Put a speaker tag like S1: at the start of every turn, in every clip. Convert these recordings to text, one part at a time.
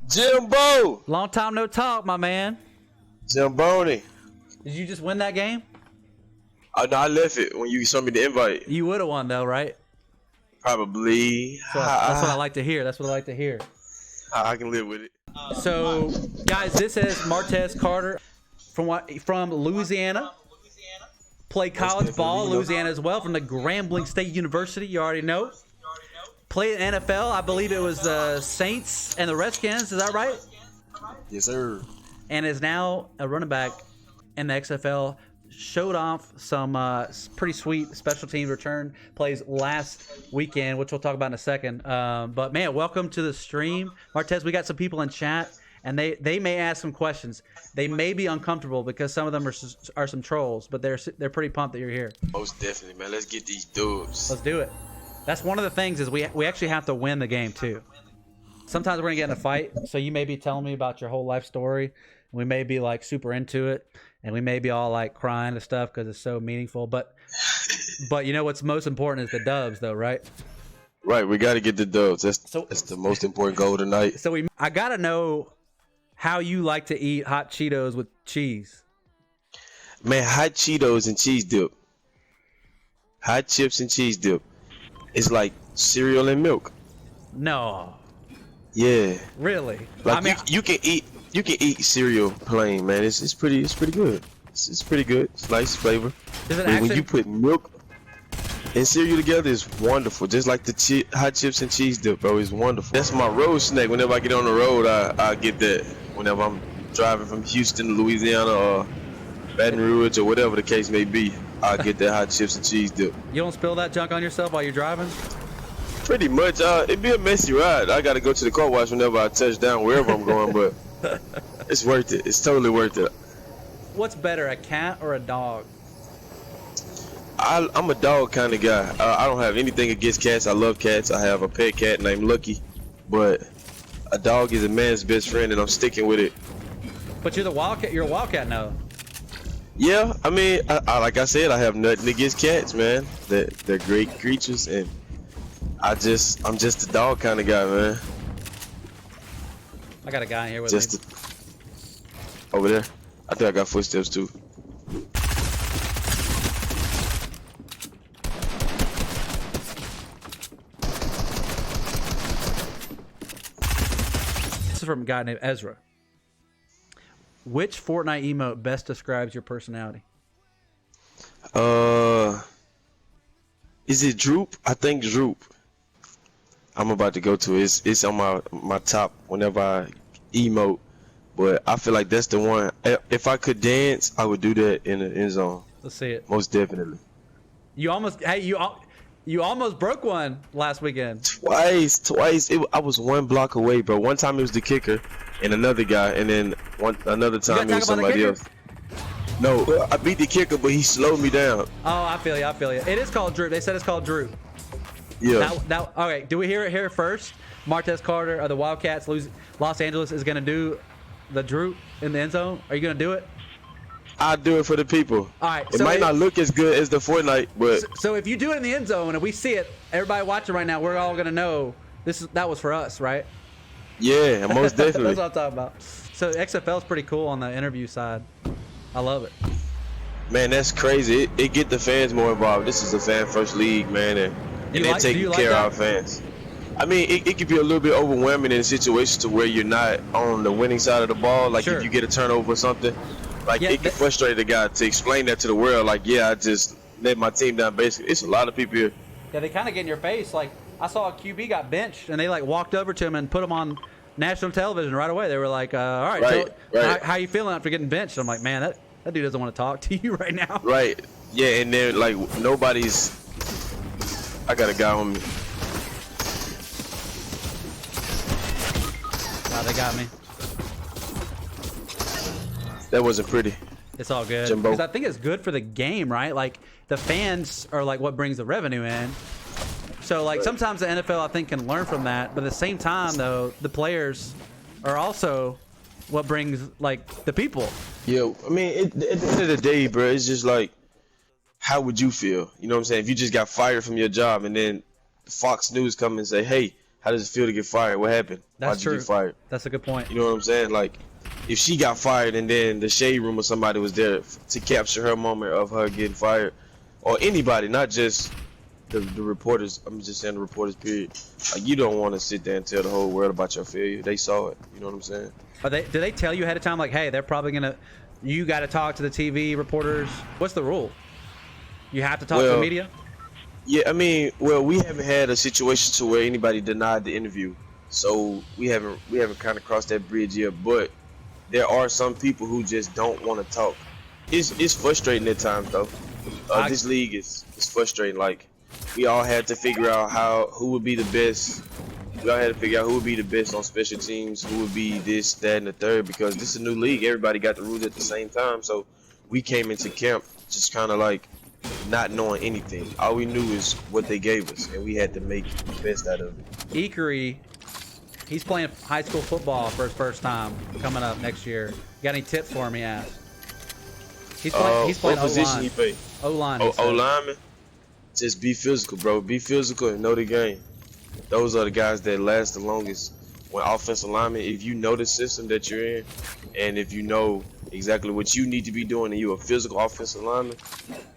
S1: Jimbo!
S2: Long time no talk, my man.
S1: Jimboni.
S2: Did you just win that game?
S1: Oh, no, I left it when you sent me the invite.
S2: You would have won though, right?
S1: Probably.
S2: So that's what I like to hear. That's what I like to hear.
S1: I can live with it.
S2: So, guys, this is Martez Carter from Louisiana. Played college ball, Louisiana as well, from the Grambling State University. You already know. Played in NFL. I believe it was the Saints and the Redskins. Is that right?
S1: Yes, sir.
S2: And is now a running back in the XFL. Showed off some pretty sweet special teams return plays last weekend, which we'll talk about in a second. But, man, welcome to the stream. Martez, we got some people in chat, and they may ask some questions. They may be uncomfortable because some of them are some trolls, but they're pretty pumped that you're here.
S1: Most definitely, man. Let's get these dubs.
S2: Let's do it. That's one of the things is we actually have to win the game, too. Sometimes we're going to get in a fight, so you may be telling me about your whole life story. We may be, like, super into it. And we may be all like crying and stuff because it's so meaningful, but you know what's most important is the dubs, though, right?
S1: Right, we got to get the dubs. That's the most important goal tonight.
S2: So I gotta know how you like to eat hot Cheetos with cheese.
S1: Man, hot Cheetos and cheese dip, hot chips and cheese dip. It's like cereal and milk.
S2: No.
S1: Yeah.
S2: Really?
S1: Like I mean, you can eat cereal plain, man. It's pretty good. It's pretty good. It's nice flavor. When you put milk and cereal together, it's wonderful. Just like the hot chips and cheese dip, bro. It's wonderful. That's my road snack. Whenever I get on the road, I get that. Whenever I'm driving from Houston to Louisiana or Baton Rouge or whatever the case may be, I get that hot chips and cheese dip.
S2: You don't spill that junk on yourself while you're driving?
S1: Pretty much. It'd be a messy ride. I got to go to the car wash whenever I touch down wherever I'm going, but it's worth it. It's totally worth it.
S2: What's better, a cat or a dog?
S1: I'm a dog kind of guy. I don't have anything against cats. I love cats. I have a pet cat named Lucky, but a dog is a man's best friend, and I'm sticking with it.
S2: But you're the Wildcat. You're a Wildcat now.
S1: Yeah, I mean, like I said, I have nothing against cats, man. They're great creatures, and I'm just a dog kind of guy, man.
S2: I got a guy in here with me.
S1: Over there. I think I got footsteps too.
S2: This is from a guy named Ezra. Which Fortnite emote best describes your personality?
S1: Is it Droop? I think Droop. I'm about to go to it. It's on my top whenever I emote, but I feel like that's the one. If I could dance, I would do that in the end zone.
S2: Let's see it.
S1: Most definitely.
S2: You almost broke one last weekend.
S1: Twice. I was one block away, bro. One time it was the kicker and another guy, and then another time it was somebody else. No, I beat the kicker, but he slowed me down.
S2: Oh, I feel you. It is called Droop. They said it's called Droop.
S1: Yeah.
S2: Now, okay. Do we hear it here first? Martez Carter of the Wildcats, Los Angeles, is going to do the Droop in the end zone. Are you going to do it?
S1: I'll do it for the people.
S2: All right.
S1: It might not look as good as the Fortnite, but
S2: so if you do it in the end zone and we see it, everybody watching right now, we're all going to know that was for us, right?
S1: Yeah, most definitely.
S2: That's what I'm talking about. So XFL is pretty cool on the interview side. I love it.
S1: Man, that's crazy. It get the fans more involved. This is a fan-first league, man, and they're taking care of our fans. I mean, it could be a little bit overwhelming in situations to where you're not on the winning side of the ball. Like if you get a turnover or something, like it can frustrate the guy to explain that to the world. Like, yeah, I just let my team down. Basically, it's a lot of people here.
S2: Yeah, they kind of get in your face. Like I saw a QB got benched, and they like walked over to him and put him on national television right away. They were like, "All right, so how you feeling after getting benched?" I'm like, "Man, that dude doesn't want to talk to you right now."
S1: Right. Yeah, and then like nobody's. I got a guy on me.
S2: Wow, they got me.
S1: That wasn't pretty.
S2: It's all good. Because I think it's good for the game, right? Like the fans are like what brings the revenue in. So like sometimes the NFL I think can learn from that, but at the same time though, the players are also what brings like the people.
S1: Yeah, I mean at the end of the day, bro, it's just like how would you feel? You know what I'm saying? If you just got fired from your job and then Fox News come and say, hey, how does it feel to get fired? What happened?
S2: That's
S1: Why'd
S2: true.
S1: you get fired?
S2: That's a good point.
S1: You know what I'm saying? Like, if she got fired and then the shade room or somebody was there to capture her moment of her getting fired, or anybody, not just the reporters, I'm just saying the reporters, period. Like, you don't want to sit there and tell the whole world about your failure. They saw it. You know what I'm saying?
S2: Do they tell you ahead of time, like, hey, they're probably going to, you got to talk to the TV reporters? What's the rule? You have to talk to the media?
S1: Yeah, I mean, well, we haven't had a situation to where anybody denied the interview. So we haven't kind of crossed that bridge yet, but there are some people who just don't want to talk. It's frustrating at times though. This league is frustrating. Like, we all had to figure out who would be the best. We all had to figure out who would be the best on special teams, who would be this, that, and the third, because this is a new league. Everybody got the rules at the same time. So we came into camp just kind of like not knowing anything. All we knew is what they gave us, and we had to make the best out of it.
S2: Ikari, he's playing high school football for his first time coming up next year. You got any tips for him? He asked. He's playing
S1: what position he play?
S2: O-line.
S1: O-lineman? Just be physical, bro. Be physical and know the game. Those are the guys that last the longest. When offensive lineman, if you know the system that you're in, and if you know exactly what you need to be doing, and you're a physical offensive lineman,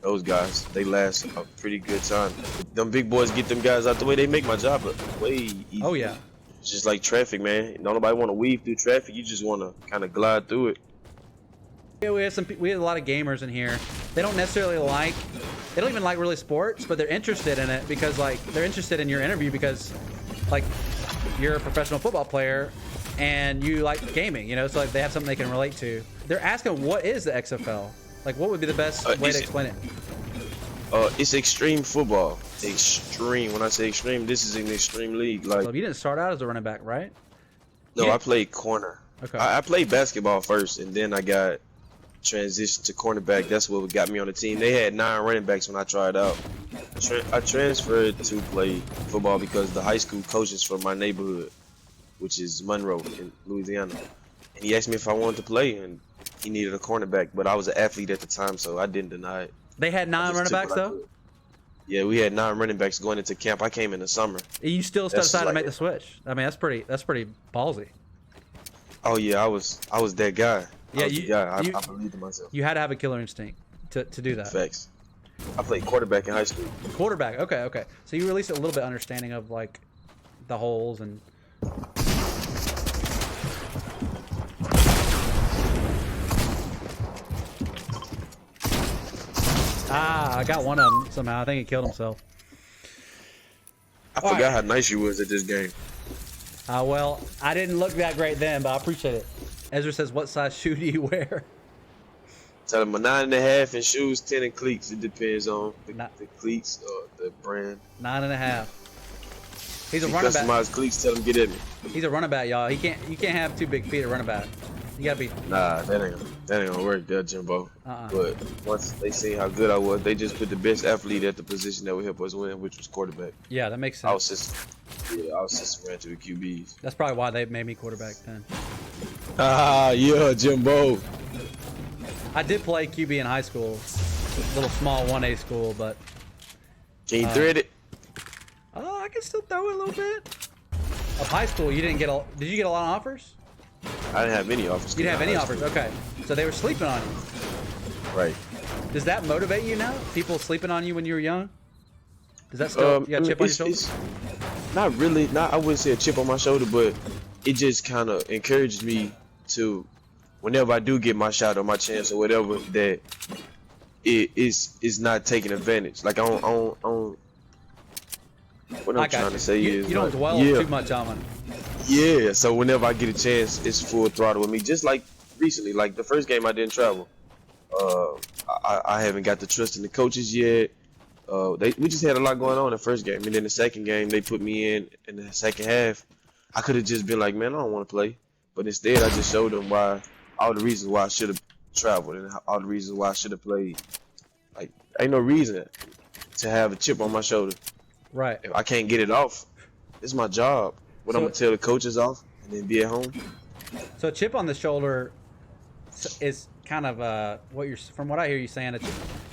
S1: those guys, they last a pretty good time. Them big boys get them guys out the way, they make my job way easier.
S2: Oh, yeah.
S1: It's just like traffic, man. Don't nobody want to weave through traffic. You just want to kind of glide through it.
S2: Yeah, we had a lot of gamers in here. They don't necessarily they don't even like really sports, but they're interested in it because, like, they're interested in your interview because, like, you're a professional football player and you like gaming, you know, so like they have something they can relate to. They're asking, what is the XFL? Like, what would be the best way to explain it?
S1: It's extreme football. Extreme. When I say extreme, this is an extreme league. Like,
S2: So you didn't start out as a running back, right?
S1: no,
S2: Yeah.
S1: I played corner.
S2: Okay.
S1: I played basketball first, and then I got transitioned to cornerback. That's what got me on the team. They had 9 running backs when I tried out. I transferred to play football because the high school coaches from my neighborhood, which is Monroe in Louisiana, and he asked me if I wanted to play, and he needed a cornerback, but I was an athlete at the time, so I didn't deny it.
S2: They had 9 running backs, though?
S1: Yeah, we had 9 running backs going into camp. I came in the summer.
S2: You still decided to make the switch. I mean, that's pretty ballsy.
S1: Oh yeah, I was that guy.
S2: Yeah,
S1: I believed in myself.
S2: You had to have a killer instinct to do that.
S1: Facts. I played quarterback in high school.
S2: Quarterback. Okay. So you released a little bit understanding of like the holes and. I got one of them somehow. I think he killed himself.
S1: I forgot how nice you was at this game.
S2: Well, I didn't look that great then, but I appreciate it. Ezra says, what size shoe do you wear?
S1: Tell him a 9.5 in shoes, 10 in cleats. It depends on the cleats or the brand.
S2: 9.5. He's a running back.
S1: Customized cleats. Tell him get at me.
S2: He's a running back, y'all. You can't have 2 big feet at running back. You gotta be.
S1: Nah, that ain't gonna work there, Jimbo. But once they see how good I was, they just put the best athlete at the position that would help us win, which was quarterback.
S2: Yeah, that makes sense.
S1: I was just ran to the QBs.
S2: That's probably why they made me quarterback then.
S1: Yeah, Jimbo.
S2: I did play QB in high school, little small 1A school, but.
S1: Can you thread it?
S2: I can still throw it a little bit. Of high school, you didn't get a. Did you get a lot of offers?
S1: I didn't have any offers.
S2: You didn't have any offers. Okay, so they were sleeping on you.
S1: Right.
S2: Does that motivate you now? People sleeping on you when you were young? Does that still? You got a chip on your shoulder?
S1: Not really. I wouldn't say a chip on my shoulder, but it just kind of encouraged me to, whenever I do get my shot or my chance or whatever, that it is not taking advantage. Like I don't what I'm trying to say is
S2: you don't dwell too much on it.
S1: Yeah, so whenever I get a chance, it's full throttle with me. Just like recently, like the first game I didn't travel. I haven't got the trust in the coaches yet. We just had a lot going on in the first game, and then the second game they put me in the second half. I could have just been like, man, I don't want to play, but instead I just showed them all the reasons why I should have traveled and all the reasons why I should have played. Like, ain't no reason to have a chip on my shoulder.
S2: Right.
S1: If I can't get it off, it's my job. What I'm gonna tell the coaches off and then be at home.
S2: So a chip on the shoulder is kind of from what I hear you saying,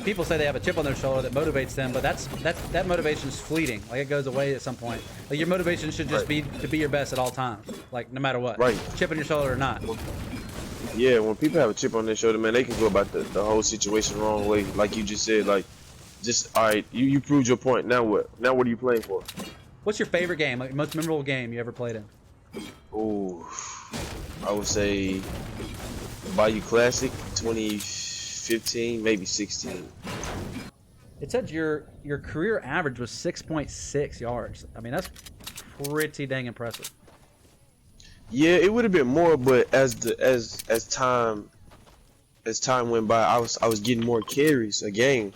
S2: people say they have a chip on their shoulder that motivates them, but that motivation is fleeting. Like, it goes away at some point. Like, your motivation should just be to be your best at all times, like no matter what.
S1: Right.
S2: Chip on your shoulder or not.
S1: Yeah, when people have a chip on their shoulder, man, they can go about the whole situation the wrong way. Like you just said, like, just all right, you proved your point. Now what? Now what are you playing for?
S2: What's your favorite game? Like, most memorable game you ever played in?
S1: Ooh, I would say Bayou Classic 2015, maybe 16.
S2: It said your career average was 6.6 yards. I mean, that's pretty dang impressive.
S1: Yeah, it would have been more, but as time went by, I was getting more carries a game,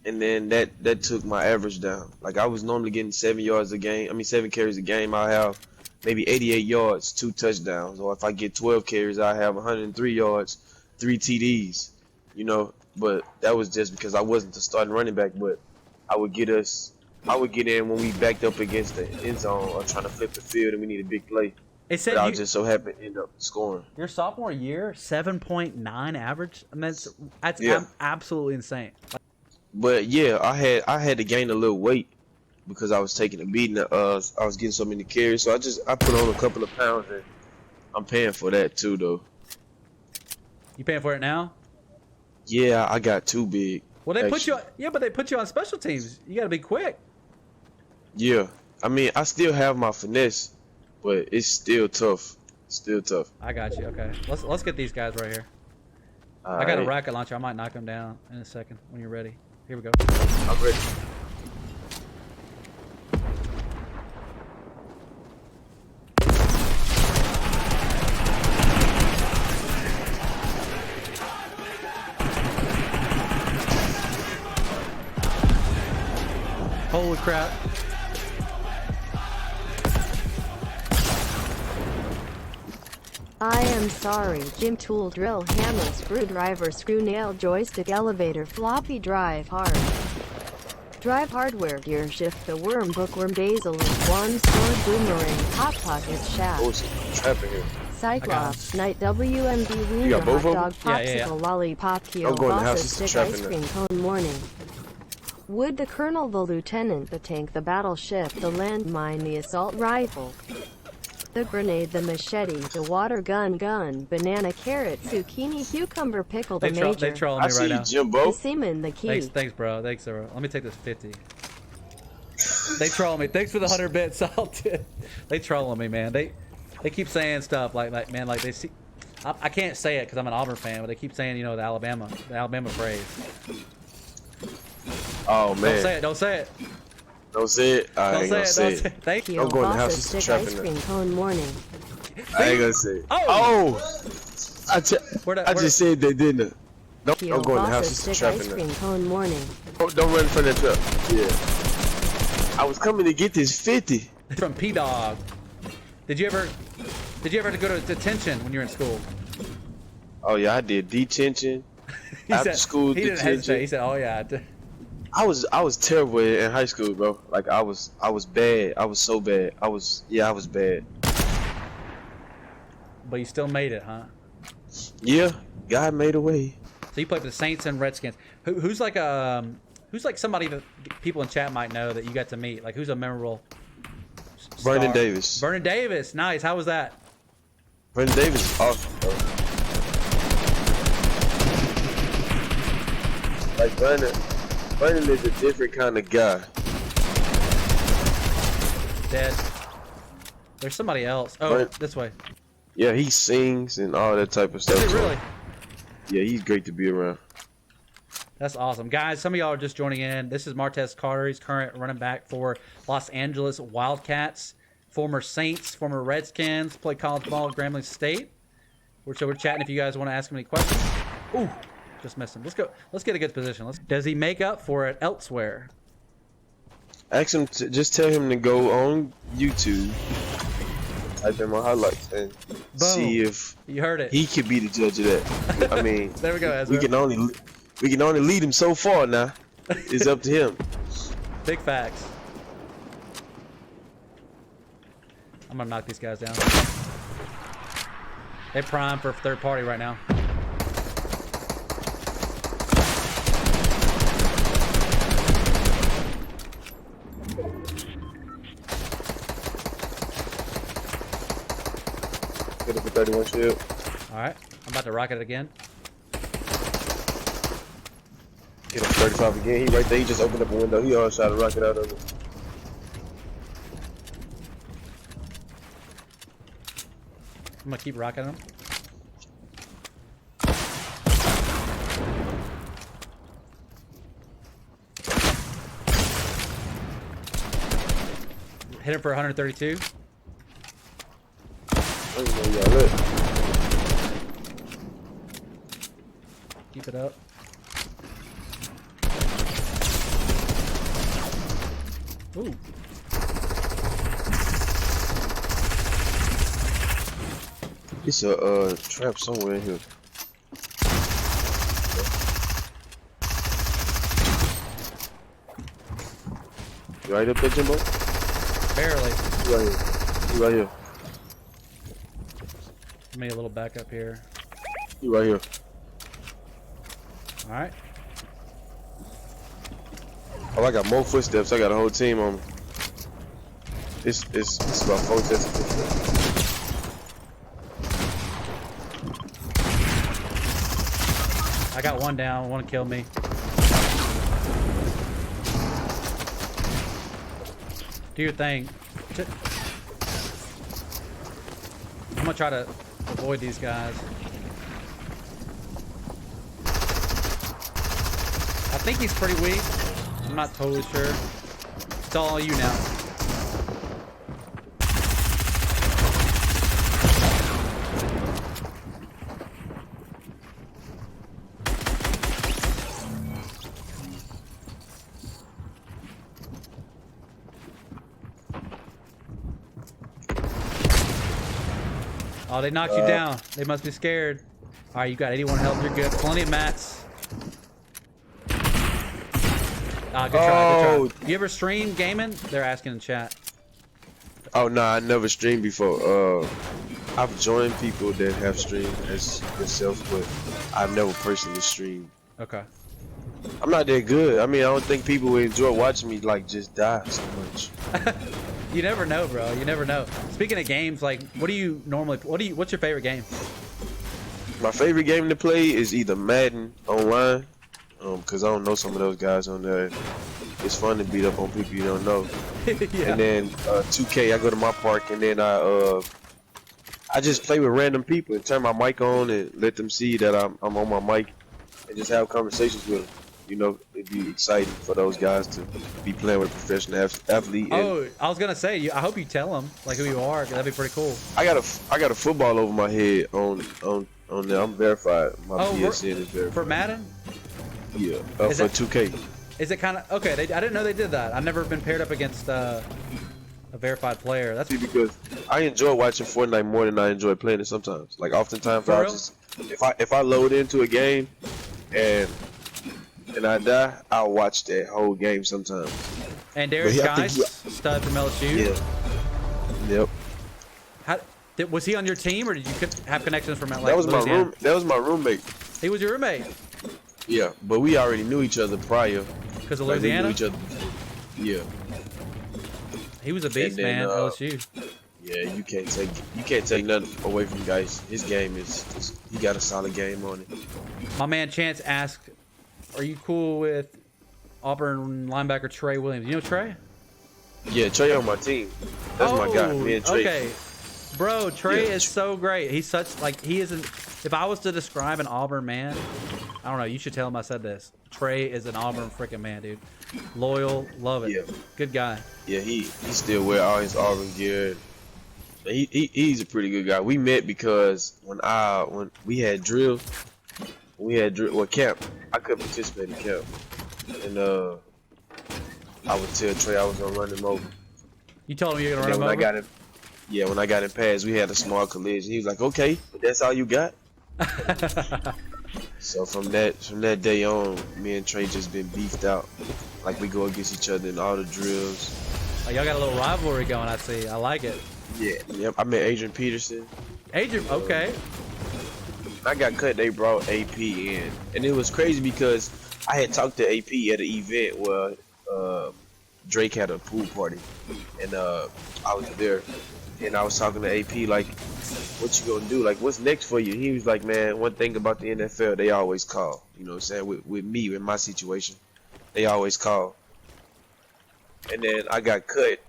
S1: and then that took my average down. Like, I was normally getting 7 yards a game. I mean, 7 carries a game. I have maybe 88 yards, 2 touchdowns. Or if I get 12 carries, I have 103 yards, 3 TDs. You know, but that was just because I wasn't the starting running back. But I would get in when we backed up against the end zone or trying to flip the field and we need a big play.
S2: It said
S1: but I just so happened to end up scoring.
S2: Your sophomore year, 7.9 average. I mean, that's absolutely insane.
S1: But yeah, I had to gain a little weight because I was taking a beating. I was getting so many carries, so I put on a couple of pounds, and I'm paying for that too, though.
S2: You paying for it now?
S1: Yeah, I got too big.
S2: Well, they put you. Yeah, but they put you on special teams. You got to be quick.
S1: Yeah, I mean, I still have my finesse, but it's still tough. Still tough.
S2: I got you. Okay, let's get these guys right here.
S1: All
S2: I got a
S1: right.
S2: rocket launcher. I might knock them down in a second when you're ready. Here we go.
S1: I'm ready.
S2: Holy crap.
S3: I am sorry. Gym tool, drill, hammer, screwdriver, screw, nail, joystick, elevator, floppy drive, hard. Drive hardware, gear shift, the worm, bookworm, basil, one sword, boomerang, hot pocket, shaft.
S1: Oh, it's trapping here.
S3: Cyclops, Night, WMD, wiener,
S1: got both
S3: hot
S1: of
S3: dog,
S2: them?
S3: popsicle,
S2: Yeah.
S3: lollipop, keel,
S1: I'm going to the house,
S3: bossa
S1: it's
S3: stick, ice
S1: trapping
S3: cream, cone, morning. Wood, the colonel, the lieutenant, the tank, the battleship, the landmine, the assault rifle, the grenade, the machete, the water gun, banana, carrot, zucchini, cucumber, pickle, the major,
S2: They trolling
S1: I
S2: me
S1: see
S2: right
S1: you,
S2: now.
S3: the
S1: Jimbo.
S3: seaman, the key.
S2: Thanks, bro. Thanks, bro. Let me take this 50. They troll me. Thanks for the 100 bits. They trolling me, man. They keep saying stuff like man, like they see. I can't say it because I'm an Auburn fan, but they keep saying, you know, the Alabama phrase.
S1: Oh man.
S2: Don't say it. Don't say it.
S1: Don't say it. I ain't gonna say it.
S2: Thank you.
S1: I'm going to the house,
S3: bossa
S1: it's
S3: stick,
S1: trapping
S3: ice
S1: them.
S3: cream, cone, morning.
S1: I ain't gonna say it.
S2: Oh!
S1: I just said they didn't. Don't
S3: Keel,
S1: go in the
S3: bossa
S1: house, it's
S3: stick,
S1: trapping
S3: ice
S1: them.
S3: cream, cone, morning.
S1: Don't run in front of that truck. Yeah. I was coming to get this 50.
S2: From P Dog. Did you ever have to go to detention when you were in school?
S1: Oh yeah, I did detention. After school
S2: he didn't hesitate.
S1: detention.
S2: He said, "Oh yeah."
S1: I was terrible in high school, bro. Like I was bad. I was so bad. I was bad.
S2: But you still made it, huh?
S1: Yeah, God made a way.
S2: So you played for the Saints and Redskins. Who's like somebody that people in chat might know that you got to meet? Like, who's a memorable star?
S1: Vernon Davis.
S2: Vernon Davis. Nice. How was that?
S1: Vernon Davis is awesome, bro. Like Vernon is a different kind of guy.
S2: Dead. There's somebody else. Oh,
S1: Vernon-
S2: this way.
S1: Yeah, he sings and all that type of stuff.
S2: Is it really?
S1: Yeah, he's great to be around.
S2: That's awesome. Guys, some of y'all are just joining in. This is Martez Carter. He's current running back for Los Angeles Wildcats. Former Saints, former Redskins, played college ball at Grambling State. So we're chatting if you guys want to ask him any questions. Ooh, just missed him. Let's go. Let's get a good position. Does he make up for it elsewhere?
S1: Ask him to just tell him to go on YouTube, type in my highlights, and see if
S2: You heard it.
S1: he could be the judge of that. I mean,
S2: There we go, Ezra.
S1: we can only lead him so far now. It's up to him.
S2: Big facts. I'm gonna knock these guys down. They prime for third party right now.
S1: Get up for 31 shield.
S2: All right, I'm about to rocket it again.
S1: Get him 35 again. He right there. He just opened up a window. He all shot a rocket out of it.
S2: I'm gonna keep rocking him. Hit him for 132.
S1: I don't know y'all lit.
S2: Keep it up. Ooh.
S1: It's a trap somewhere in here. You right up there, Jimbo?
S2: Barely.
S1: You right here. You right here.
S2: Give me a little backup here.
S1: You right here.
S2: All right.
S1: Oh, I got more footsteps. I got a whole team on me. It's about 4 sets of footsteps.
S2: I got one down. One killed me. Do your thing. I'm gonna try to avoid these guys. I think he's pretty weak. I'm not totally sure. It's all you now. Oh, they knocked you down. They must be scared. All right, you got 81 health. You're good. Plenty of mats. Ah, good try, good try. You ever stream gaming? They're asking in chat.
S1: Oh, nah, I never streamed before. I've joined people that have streamed as yourself, but I've never personally streamed.
S2: Okay.
S1: I'm not that good. I mean, I don't think people would enjoy watching me like just die so much.
S2: You never know, bro. You never know. Speaking of games, like, what do you normally? What's your favorite game?
S1: My favorite game to play is either Madden online, cause I don't know some of those guys on there. It's fun to beat up on people you don't know.
S2: Yeah.
S1: And then 2K, I go to my park and then I just play with random people and turn my mic on and let them see that I'm on my mic and just have conversations with them. You know, it'd be exciting for those guys to be playing with a professional athlete.
S2: Oh, I was gonna say, I hope you tell them like who you are. 'Cause that'd be pretty cool.
S1: I got a football over my head on there. I'm verified. My PSN is verified.
S2: For Madden?
S1: Yeah. For 2K.
S2: Is it kind of okay? I didn't know they did that. I've never been paired up against a verified player. That's
S1: because I enjoy watching Fortnite more than I enjoy playing it sometimes. Like oftentimes,
S2: For
S1: I
S2: real?
S1: just if I load into a game and I die, I'll watch that whole game sometimes.
S2: And Darius
S1: But
S2: Guy, stud from LSU.
S1: Yeah. Yep.
S2: Was he on your team, or did you have connections from like
S1: That was
S2: Louisiana?
S1: That was my roommate.
S2: He was your roommate.
S1: Yeah, but we already knew each other prior.
S2: Because of
S1: Like, we
S2: Louisiana?
S1: knew each other. Yeah.
S2: He was a beast,
S1: And then,
S2: man. LSU.
S1: Yeah, you can't take nothing away from guys. His game is he got a solid game on it.
S2: My man Chance asked, "Are you cool with Auburn linebacker Trey Williams?" You know Trey?
S1: Yeah, Trey on my team. That's my guy. Me and Trey.
S2: Okay, bro, Trey
S1: Yeah.
S2: is so great. He's such like he isn't. If I was to describe an Auburn man, I don't know. You should tell him I said this. Trey is an Auburn freaking man, dude. Loyal, love it.
S1: Yeah.
S2: Good guy.
S1: Yeah, he still wear all his Auburn gear. He's a pretty good guy. We met because when we had drill, camp. I couldn't participate in camp, and I would tell Trey I was gonna run him over.
S2: You told him you're gonna
S1: And
S2: run
S1: then
S2: him over.
S1: when I got in pads, we had a small collision. He was like, "Okay, but that's all you got." So from that day on, me and Trey just been beefed out. Like we go against each other in all the drills.
S2: Oh, y'all got a little rivalry going. I see. I like it.
S1: Yeah. Yep. I met Adrian Peterson.
S2: Adrian, okay.
S1: I got cut. They brought AP in, and it was crazy because I had talked to AP at an event where Drake had a pool party, and I was there, and I was talking to AP like, what you gonna do? Like, what's next for you? He was like, man, one thing about the NFL, they always call. You know what I'm saying? With me, in my situation, they always call. And then I got cut,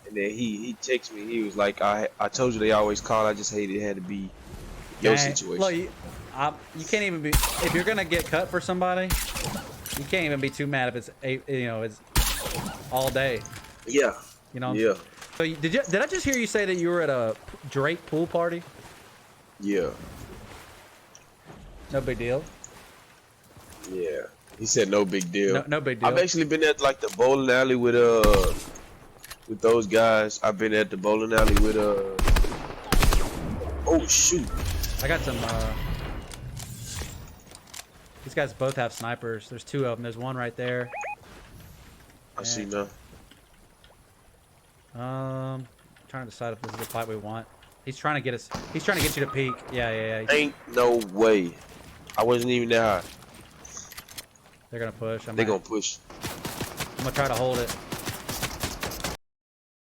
S1: and then he texted me. He was like, I told you they always call. I just hated it had to be your situation.
S2: Look, you can't even be, if you're gonna get cut for somebody, you can't even be too mad if it's it's all day.
S1: Yeah.
S2: You know.
S1: Yeah.
S2: So did I just hear you say that you were at a Drake pool party?
S1: Yeah.
S2: No big deal.
S1: Yeah. He said no big deal.
S2: No big deal.
S1: I've actually been at like the bowling alley with those guys. I've been at the bowling alley with oh shoot.
S2: I got some these guys both have snipers. There's two of them. There's one right there.
S1: I see now.
S2: Trying to decide if this is the fight we want. He's trying to get us. He's trying to get you to peek. Yeah.
S1: Ain't no way. I wasn't even that high.
S2: They're gonna push.
S1: They're gonna push.
S2: I'm gonna try to hold it.